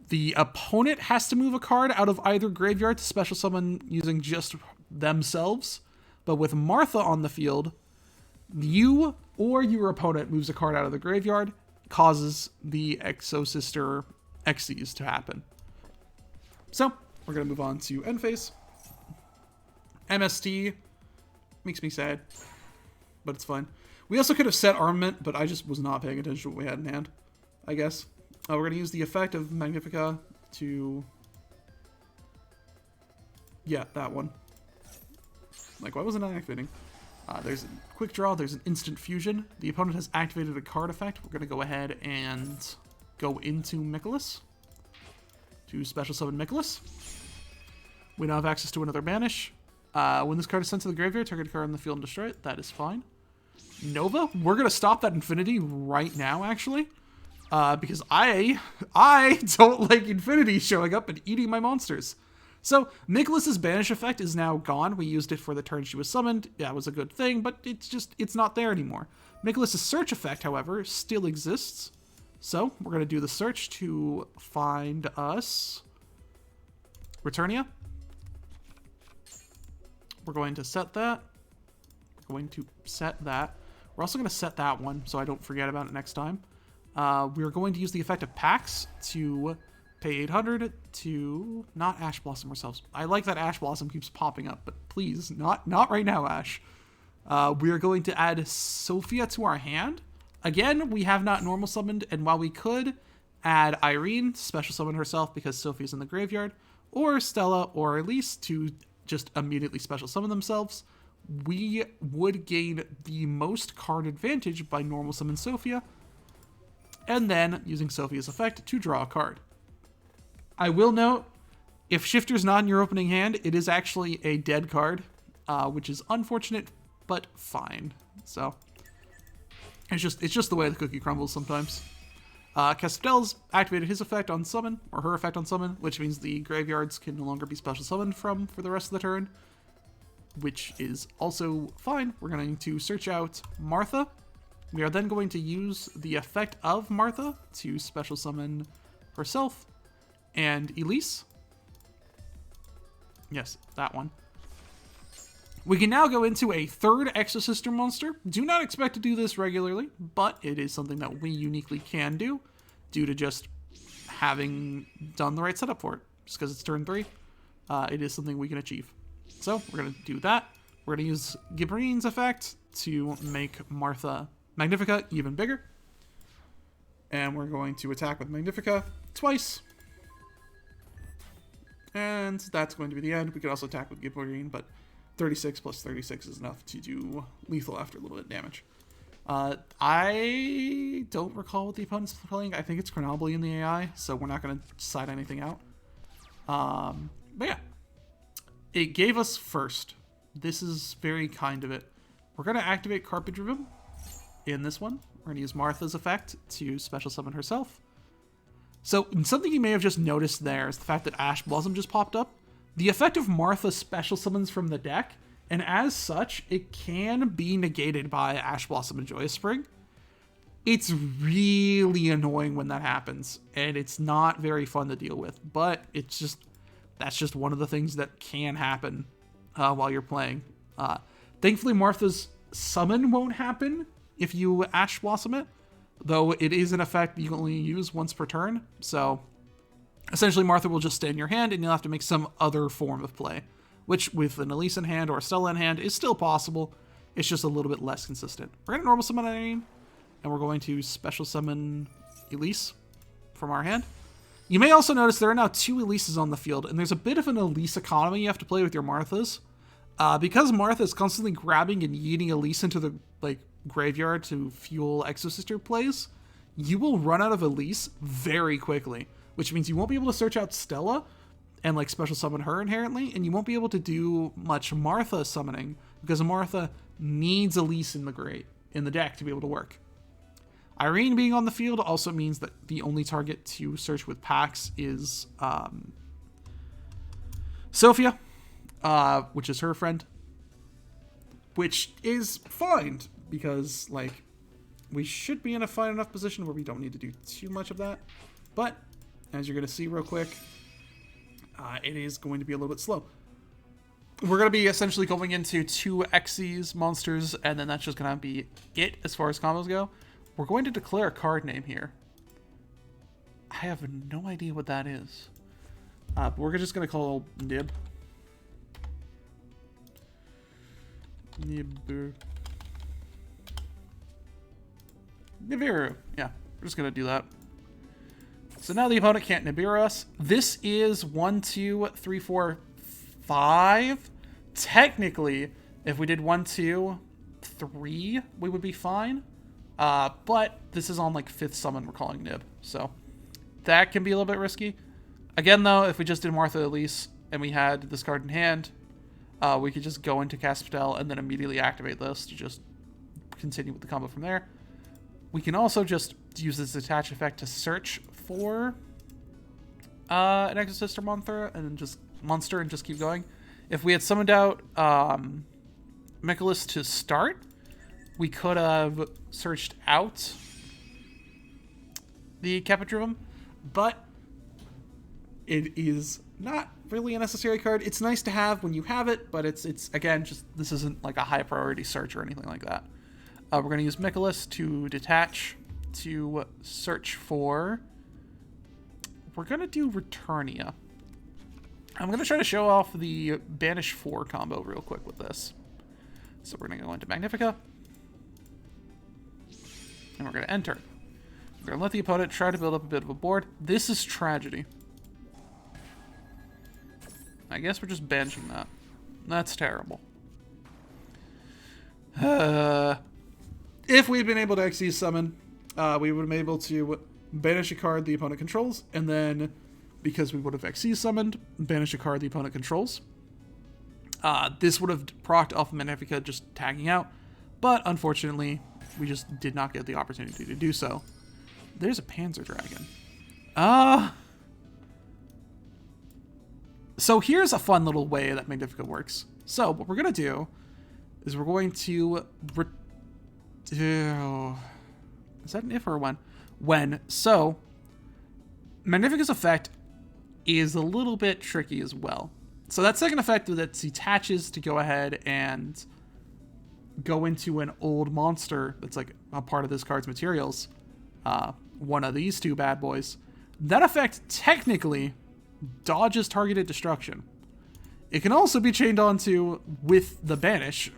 the opponent has to move a card out of either graveyard to special summon using just themselves. But with Martha on the field, you or your opponent moves a card out of the graveyard, causes the Exosister Xyz to happen. So, we're going to move on to end phase. MST makes me sad, but it's fine. We also could have set armament, but I just was not paying attention to what we had in hand, I guess. We're going to use the effect of Magnifica to... Yeah, that one. Like, why wasn't I activating? There's a quick draw, there's an instant fusion. The opponent has activated a card effect. We're going to go ahead and go into Nicholas to special summon Nicholas. We now have access to another banish. When this card is sent to the graveyard, target card on the field and destroy it. That is fine. Nova, we're going to stop that Infinity right now, actually. Because I don't like Infinity showing up and eating my monsters. So, Nicholas's banish effect is now gone. We used it for the turn she was summoned. Yeah, it was a good thing, but it's not there anymore. Nicholas's search effect, however, still exists. So, we're going to do the search to find us Returnia. We're going to set that. We're going to set that. We're also going to set that one, so I don't forget about it next time. We're going to use the effect of Pax to pay 800 to not Ash Blossom ourselves. I like that Ash Blossom keeps popping up, but please, not right now, Ash. We are going to add Sophia to our hand. Again, we have not normal summoned, and while we could add Irene to special summon herself because Sophia's in the graveyard, or Stella or Elise to just immediately special summon themselves, we would gain the most card advantage by normal summon Sophia, and then using Sophia's effect to draw a card. I will note, if Shifter's not in your opening hand, it is actually a dead card, which is unfortunate, but fine. So, it's just the way the cookie crumbles sometimes. Castell's activated his effect on summon, or her effect on summon, which means the graveyards can no longer be special summoned from for the rest of the turn, which is also fine. We're going to search out Martha. We are then going to use the effect of Martha to special summon herself and Elise. Yes, that one. We can now go into a third Exosister monster. Do not expect to do this regularly, but it is something that we uniquely can do due to just having done the right setup for it. Just because it's turn 3, it is something we can achieve. So we're going to do that. We're going to use Gibrine's effect to make Magnifica even bigger. And we're going to attack with Magnifica twice. And that's going to be the end. We could also attack with Gibrine, but 36 plus 36 is enough to do lethal after a little bit of damage. I don't recall what the opponent's playing. I think it's Chronobly in the AI, so we're not going to decide anything out. But yeah, it gave us first. This is very kind of it. We're going to activate Carpet Ribbon in this one. We're going to use Martha's effect to special summon herself. So, something you may have just noticed there is the fact that Ash Blossom just popped up. The effect of Martha special summons from the deck, and as such, it can be negated by Ash Blossom and Joyous Spring. It's really annoying when that happens, and it's not very fun to deal with, but that's just one of the things that can happen while you're playing. Thankfully, Martha's summon won't happen if you Ash Blossom it, though it is an effect you can only use once per turn, so essentially Martha will just stay in your hand and you'll have to make some other form of play, which with an Elise in hand or a Stella in hand is still possible. It's just a little bit less consistent. We're going to normal summon Irene, and we're going to special summon Elise from our hand. You may also notice there are now 2 Elises on the field, and there's a bit of an Elise economy you have to play with your Marthas. Because Martha is constantly grabbing and yeeting Elise into the graveyard to fuel Exosister plays, you will run out of Elise very quickly, which means you won't be able to search out Stella and special summon her inherently, and you won't be able to do much Martha summoning because Martha needs Elise in the deck to be able to work. Irene being on the field also means that the only target to search with Pax is Sophia, which is her friend, which is fine because we should be in a fine enough position where we don't need to do too much of that. But as you're going to see real quick, it is going to be a little bit slow. We're going to be essentially going into 2 Xyz monsters, and then that's just going to be it as far as combos go. We're going to declare a card name here. I have no idea what that is. But we're just going to call Nib. Nibiru. Yeah, we're just going to do that. So now the opponent can't Nibiru us. This is 1, 2, 3, 4, 5. Technically, if we did 1, 2, 3, we would be fine. But this is on 5th summon we're calling Nib. So that can be a little bit risky. Again, though, if we just did Martha Elise and we had this card in hand, we could just go into Caspedel and then immediately activate this to just continue with the combo from there. We can also just use this attach effect to search for an Exosister monster and just keep going. If we had summoned out Michaelis to start, we could have searched out the Capitrum, but it is not really a necessary card. It's nice to have when you have it, but it's again, just this isn't a high priority search or anything like that. We're going to use Michaelis to detach to search for... We're going to do Returnia. I'm going to try to show off the Banish 4 combo real quick with this. So we're going to go into Magnifica. And we're going to enter. We're going to let the opponent try to build up a bit of a board. This is Tragedy. I guess we're just banishing that. That's terrible. If we'd been able to Xyz summon, we would have been able to banish a card the opponent controls, and then, because we would have Xyz summoned, banish a card the opponent controls. This would have procced off Magnifica just tagging out, but unfortunately, we just did not get the opportunity to do so. There's a Panzer Dragon. So here's a fun little way that Magnifica works. So what we're going to do is we're going to... Is that an if or a when? When. So Magnifica's effect is a little bit tricky as well. So that second effect that detaches to go ahead and go into an old monster that's a part of this card's materials, one of these 2 bad boys, that effect technically dodges targeted destruction. It can also be chained onto with the Banish,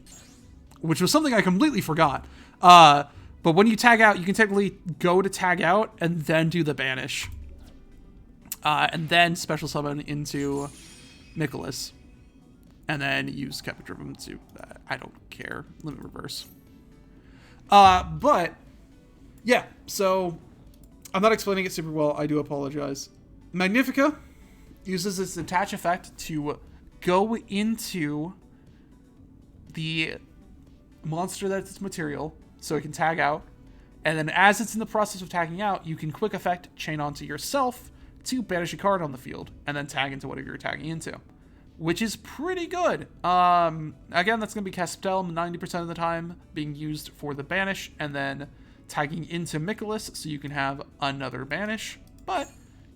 which was something I completely forgot. But when you tag out, you can technically go to tag out and then do the Banish. And then special summon into Nicholas. And then use Capitrum to, I don't care, limit reverse. But, yeah, so I'm not explaining it super well. I do apologize. Magnifica uses its attach effect to go into the monster that's its material, so it can tag out. And then as it's in the process of tagging out, you can quick effect chain onto yourself to banish a card on the field, and then tag into whatever you're tagging into, which is pretty good. Again, that's going to be Caspedel 90% of the time being used for the banish, and then tagging into Michaelis so you can have another banish. But,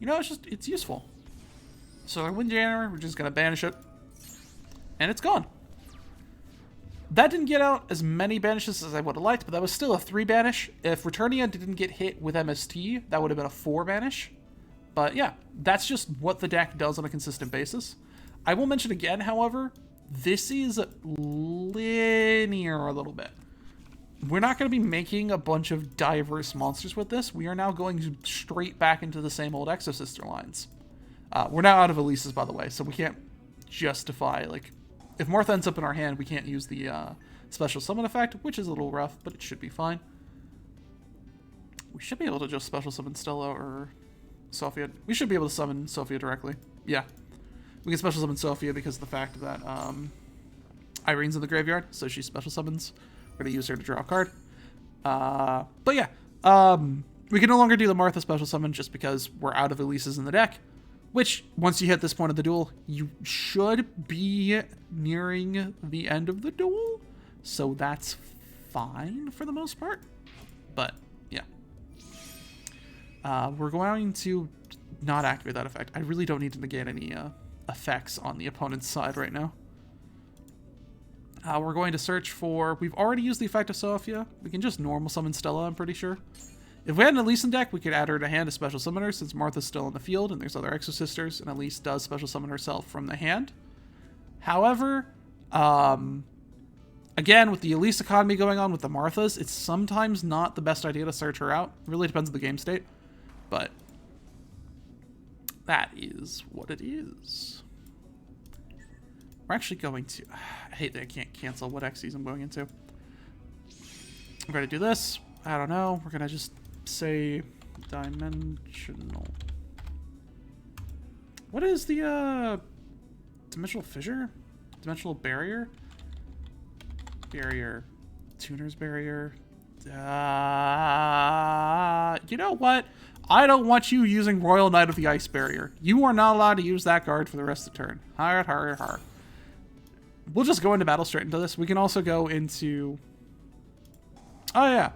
it's useful. So our Windjammer, we're just going to banish it, and it's gone. That didn't get out as many banishes as I would have liked, but that was still a 3 banish. If Returnia didn't get hit with MST, that would have been a 4 banish. But yeah, that's just what the deck does on a consistent basis. I will mention again, however, this is linear a little bit. we're not going to be making a bunch of diverse monsters with this. We are now going straight back into the same old Exosister lines. We're now out of Elises, by the way, so we can't justify, like, if Martha ends up in our hand, we can't use the special summon effect, which is a little rough, but it should be fine. We should be able to just special summon Stella or Sophia. We should be able to summon Sophia directly. Yeah. We can special summon Sophia because of the fact that Irene's in the graveyard, so she special summons. We're going to use her to draw a card. But yeah, we can no longer do the Martha special summon just because we're out of Elises in the deck, which, once you hit this point of the duel, you should be nearing the end of the duel, so that's fine for the most part. But, yeah. We're going to not activate that effect. I really don't need to negate any effects on the opponent's side right now. We're going to search for... We've already used the effect of Sophia. We can just normal summon Stella, I'm pretty sure. If we had an Elise in deck, we could add her to hand as special summoner, since Martha's still in the field and there's other Exosisters, and Elise does special summon herself from the hand. However, again, with the Elise economy going on with the Marthas, it's sometimes not the best idea to search her out. It really depends on the game state. But that is what it is. We're actually going to... I hate that I can't cancel what Xyz I'm going into. We're going to do this. I don't know. We're going to just say dimensional. What is the dimensional fissure? Dimensional barrier? Barrier. Tuner's barrier. You know what? I don't want you using Royal Knight of the Ice Barrier. You are not allowed to use that card for the rest of the turn. Har. We'll just go into battle straight into this. We can also go into... Oh, yeah.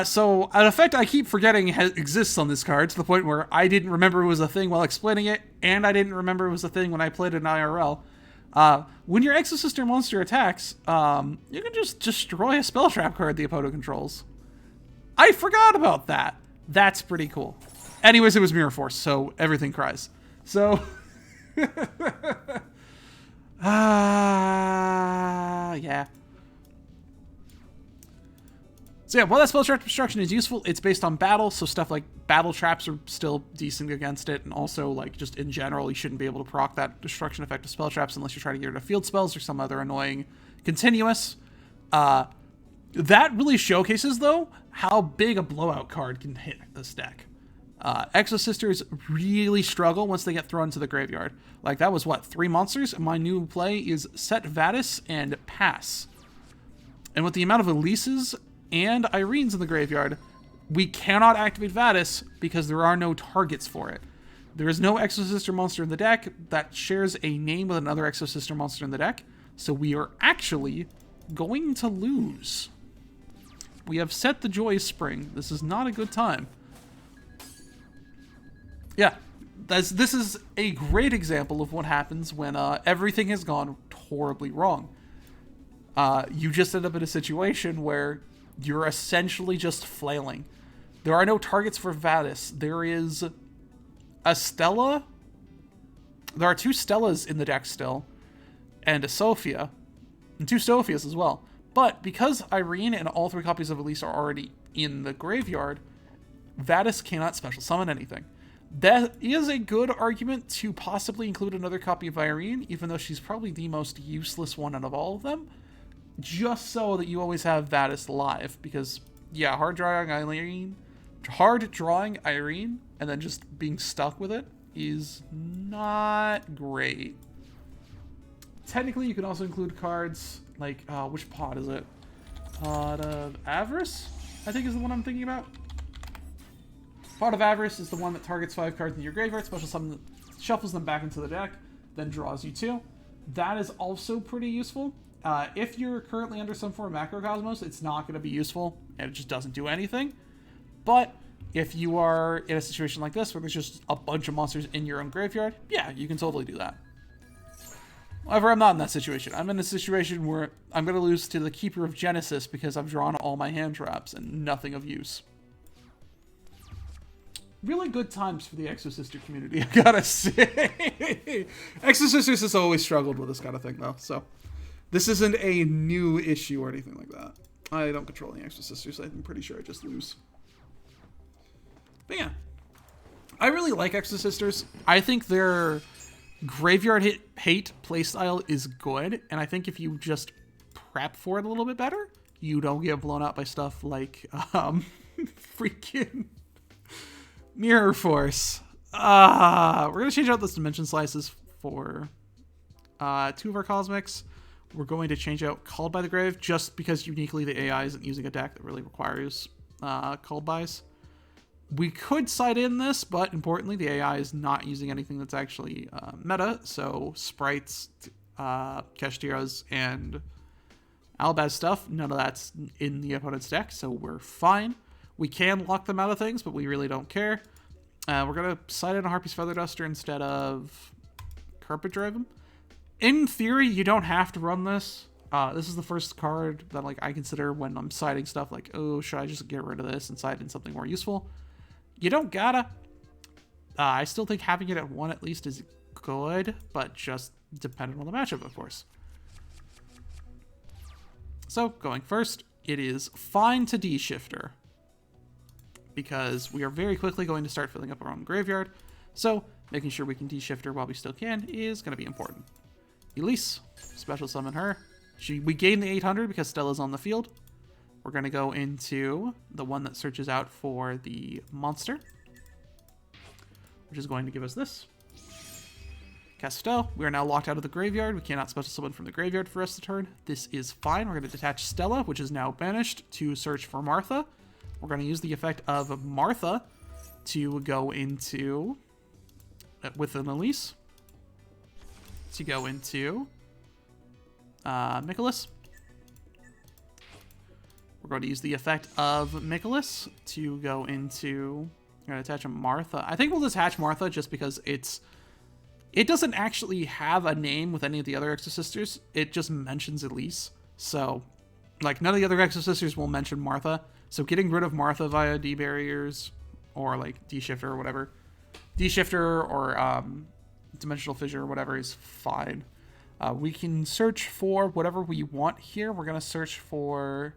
So, an effect I keep forgetting exists on this card, to the point where I didn't remember it was a thing while explaining it, and I didn't remember it was a thing when I played it in IRL. When your Exosister monster attacks, you can just destroy a spell trap card the opponent controls. I forgot about that. That's pretty cool. Anyways, it was Mirror Force, so everything cries. So... yeah. So yeah, while that spell trap destruction is useful, it's based on battle, so stuff like battle traps are still decent against it, and also, like, just in general, you shouldn't be able to proc that destruction effect of spell traps unless you're trying to get rid of field spells or some other annoying continuous. That really showcases, though, how big a blowout card can hit this deck. Exosisters really struggle once they get thrown into the graveyard. Like, that was, what, 3 monsters? My new play is set Vadis and pass. And with the amount of Elises and Irenes in the graveyard, we cannot activate Vadis because there are no targets for it. There is no Exosister monster in the deck that shares a name with another Exosister monster in the deck, so we are actually going to lose. We have set the Joy Spring. This is not a good time. Yeah, this is a great example of what happens when everything has gone horribly wrong. You just end up in a situation where you're essentially just flailing. There are no targets for Vadis. There is a Stella. There are 2 Stellas in the deck still, and a Sophia, and 2 Sophias as well. But because Irene and all 3 copies of Elise are already in the graveyard, Vadis cannot special summon anything. That is a good argument to possibly include another copy of Irene, even though she's probably the most useless one out of all of them, just so that you always have Vadis live. Because, yeah, hard drawing Irene, and then just being stuck with it is not great. Technically, you can also include cards like, which pod is it? Pod of Avarice, I think is the one I'm thinking about. Pot of Avarice is the one that targets 5 cards in your graveyard, special summon, shuffles them back into the deck, then draws you 2. That is also pretty useful. If you're currently under some form of Macrocosmos, it's not going to be useful, and it just doesn't do anything. But if you are in a situation like this, where there's just a bunch of monsters in your own graveyard, yeah, you can totally do that. However, I'm not in that situation. I'm in a situation where I'm going to lose to the Keeper of Genesis because I've drawn all my hand traps and nothing of use. Really good times for the Exosister community, I gotta say. Exosisters has always struggled with this kind of thing, though, so this isn't a new issue or anything like that. I don't control any Exosisters, so I'm pretty sure I just lose. But yeah. I really like Exosisters. I think their graveyard hate playstyle is good, and I think if you just prep for it a little bit better, you don't get blown out by stuff like freaking Mirror Force. We're gonna change out those dimension slices for 2 of our cosmics. We're going to change out Called by the Grave, just because uniquely the AI isn't using a deck that really requires Called bys. We could side in this, but importantly, the AI is not using anything that's actually meta, so Sprites, Kashtiras, and Albaz stuff, none of that's in the opponent's deck, so we're fine. We can lock them out of things, but we really don't care. We're going to side in a Harpy's Feather Duster instead of Carpet Driven. In theory, you don't have to run this. This is the first card that I consider when I'm siding stuff like, oh, should I just get rid of this and side in something more useful? You don't gotta. I still think having it at 1 at least is good, but just dependent on the matchup, of course. So, going first, it is fine to D-Shifter, because we are very quickly going to start filling up our own graveyard, so making sure we can D-Shifter while we still can is going to be important. Elise, special summon her. We gain the 800 because Stella's on the field. We're going to go into the one that searches out for the monster, which is going to give us this. Castel, we are now locked out of the graveyard. We cannot special summon from the graveyard for the rest of the turn. This is fine. We're going to detach Stella, which is now banished, to search for Martha. We're going to use the effect of Martha to go into, with an Elise, to go into Nicholas. We're going to use the effect of Nicholas to go into... We're going to attach a Martha. I think we'll detach Martha just because it doesn't actually have a name with any of the other Exosisters. It just mentions Elise. So, none of the other Exosisters will mention Martha. So getting rid of Martha via D-Barriers or, D-Shifter or whatever. D-Shifter or Dimensional Fissure or whatever is fine. We can search for whatever we want here. We're going to search for...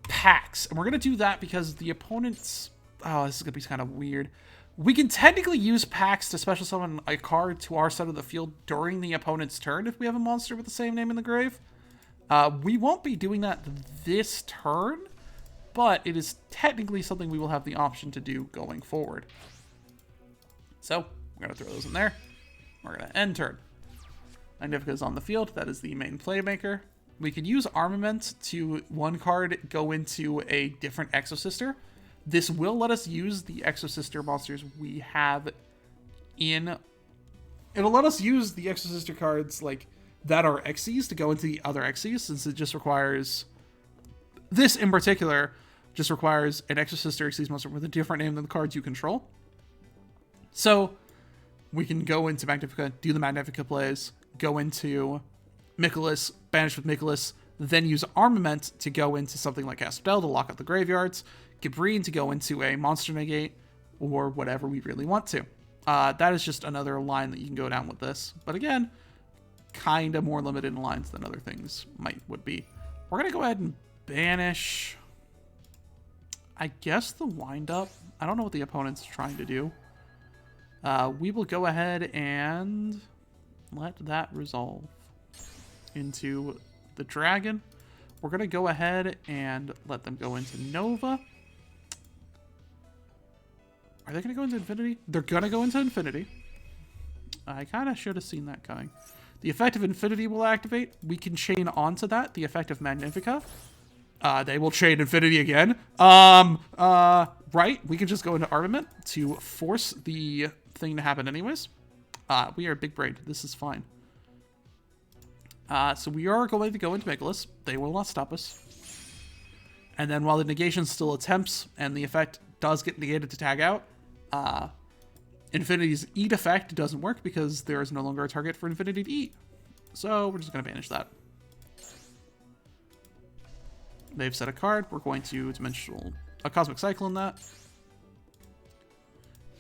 packs, and we're going to do that because the opponent's... Oh, this is going to be kind of weird. We can technically use packs to special summon a card to our side of the field during the opponent's turn if we have a monster with the same name in the grave. We won't be doing that this turn, but it is technically something we will have the option to do going forward. So, we're going to throw those in there. We're going to end turn. Magnifica is on the field. That is the main playmaker. We can use Armament to one card go into a different Exosister. This will let us use the Exosister monsters we have in... It'll let us use the Exosister cards that are Xyz to go into the other Xyz, since it just requires... This in particular just requires an Exosister Xyz monster with a different name than the cards you control. So we can go into Magnifica, do the Magnifica plays, go into Nicholas, banish with Nicholas, then use Armament to go into something like Asphodel to lock up the graveyards, Gabrine to go into a Monster Negate, or whatever we really want to. That is just another line that you can go down with this. But again, kind of more limited in lines than other things would be. We're going to go ahead and banish, I guess, the wind-up. I don't know what the opponent's trying to do. We will go ahead and let that resolve into the dragon. We're going to go ahead and let them go into Nova. Are they going to go into Infinity? They're going to go into Infinity. I kind of should have seen that coming. The effect of Infinity will activate. We can chain onto that the effect of Magnifica. They will chain Infinity again. Right. We can just go into Armament to force the thing to happen anyways. We are big brained. This is fine. So we are going to go into Nicholas. They will not stop us. And then while the negation still attempts and the effect does get negated to tag out, Infinity's eat effect doesn't work because there is no longer a target for Infinity to eat. So we're just going to banish that. They've set a card. We're going to a Cosmic Cyclone that.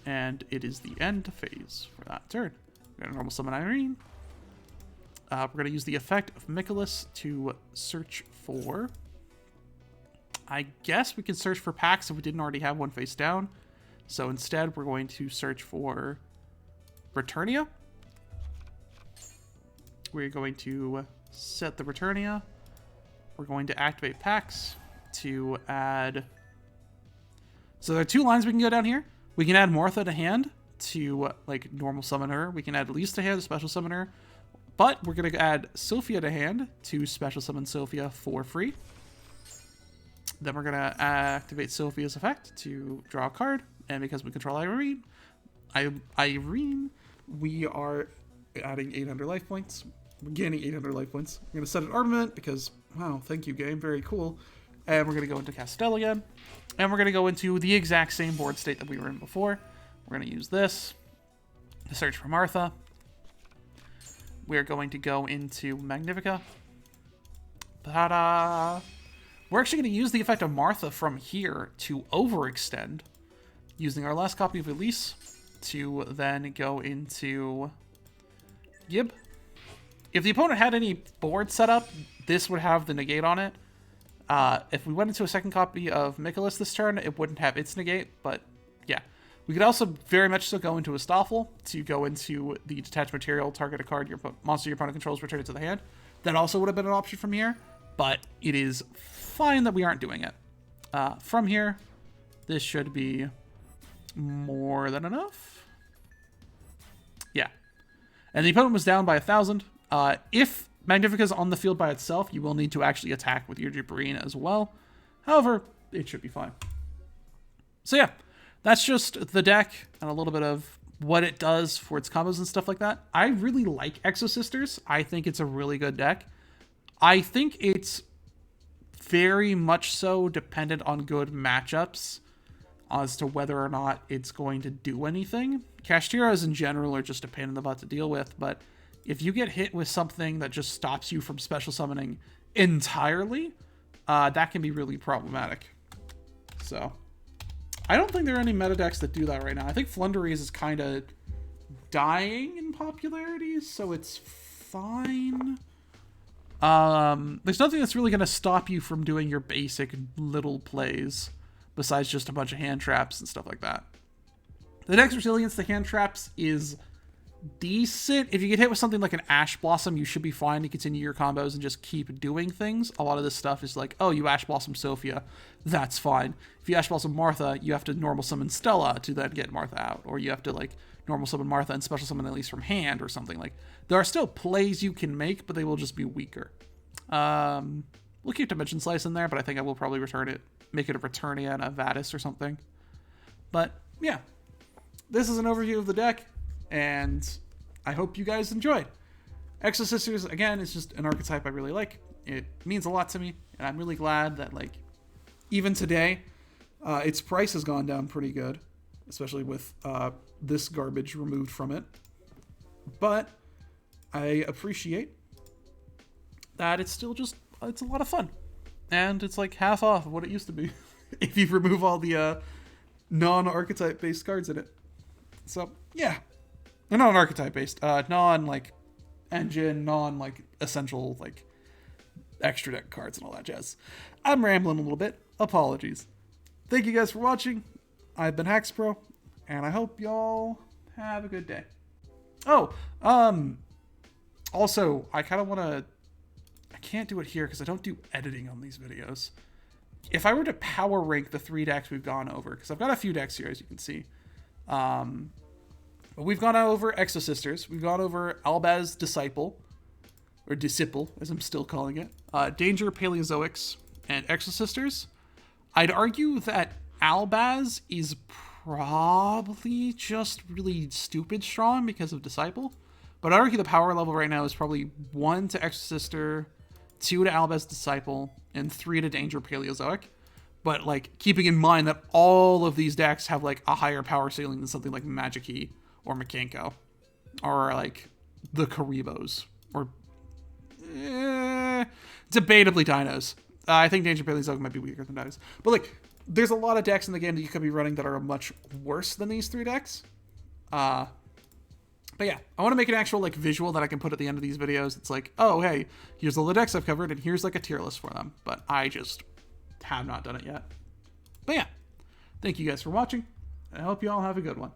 And it is the end phase for that turn. We're going to normal summon Irene. We're going to use the effect of Michaelis to search for... I guess we can search for packs if we didn't already have one face down. So instead, we're going to search for Returnia. We're going to set the Returnia. We're going to activate packs to add... So there are 2 lines we can go down here. We can add Martha to hand to, like, normal summon her. We can add Elise to hand to special summon her. But we're going to add Sophia to hand to special summon Sophia for free. Then we're going to activate Sophia's effect to draw a card. And because we control Irene, we are adding 800 life points. We're gaining 800 life points. We're going to set an armament because, wow, thank you, game. Very cool. And we're going to go into Castell again. And we're going to go into the exact same board state that we were in before. We're going to use this to search for Martha. We're going to go into Magnifica. Ta-da! We're actually going to use the effect of Martha from here to overextend, using our last copy of Elise to then go into Gib. If the opponent had any board set up, this would have the negate on it. If we went into a second copy of Michaelis this turn, it wouldn't have its negate, but yeah. We could also very much so go into Astolfo to go into the detached material, target a card monster your opponent controls, return it to the hand. That also would have been an option from here, but it is fine that we aren't doing it. From here, this should be more than enough. Yeah. And the opponent was down by 1,000. If Magnifica's on the field by itself, you will need to actually attack with your Jabrine as well. However, it should be fine. So yeah, that's just the deck and a little bit of what it does for its combos and stuff like that. I really like Exosisters. I think it's a really good deck. I think it's very much so dependent on good matchups as to whether or not it's going to do anything. Cashtiras in general are just a pain in the butt to deal with, but if you get hit with something that just stops you from special summoning entirely, that can be really problematic. So, I don't think there are any meta decks that do that right now. I think Flunderies is kind of dying in popularity, so it's fine. There's nothing that's really going to stop you from doing your basic little plays, besides just a bunch of hand traps and stuff like that. The deck's resilience to hand traps is decent. If you get hit with something like an Ash Blossom, you should be fine to continue your combos and just keep doing things. A lot of this stuff is like, oh, you Ash Blossom Sophia, that's fine. If you Ash Blossom Martha, you have to normal summon Stella to then get Martha out, or you have to like normal summon Martha and special summon Elise from hand or something. Like, there are still plays you can make, but they will just be weaker. We'll keep Dimension Slice in there, but I think I will probably return it, make it a Returnia and a Vadis or something. But yeah, this is an overview of the deck, and I hope you guys enjoyed. Exosisters, again, is just an archetype I really like. It means a lot to me, and I'm really glad that, like, even today, its price has gone down pretty good, especially with this garbage removed from it. But I appreciate that it's still just, it's a lot of fun. And it's like half off of what it used to be if you remove all the non-archetype based cards in it. So, yeah. They're not archetype based, non-like engine, non-like essential, like extra deck cards and all that jazz. I'm rambling a little bit. Apologies. Thank you guys for watching. I've been HaxPro, and I hope y'all have a good day. Oh, also, I kind of want to, I can't do it here because I don't do editing on these videos. If I were to power rank the 3 decks we've gone over, because I've got a few decks here, as you can see. But we've gone over Exosisters. We've gone over Albaz Disciple, or Disciple, as I'm still calling it. Danger, Paleozoics, and Exosisters. I'd argue that Albaz is probably just really stupid strong because of Disciple. But I'd argue the power level right now is probably 1 to Exosister, 2 to Albaz Disciple, and 3 to Danger Paleozoic. But, like, keeping in mind that all of these decks have, like, a higher power ceiling than something like Magic-Key or Makenko, or, like, the Karibos, or debatably Dinos. I think Danger Paleozoic might be weaker than Dinos. But, like, there's a lot of decks in the game that you could be running that are much worse than these 3 decks. But yeah, I want to make an actual like visual that I can put at the end of these videos. It's like, oh, hey, here's all the decks I've covered, and here's like a tier list for them. But I just have not done it yet. But yeah, thank you guys for watching. I hope you all have a good one.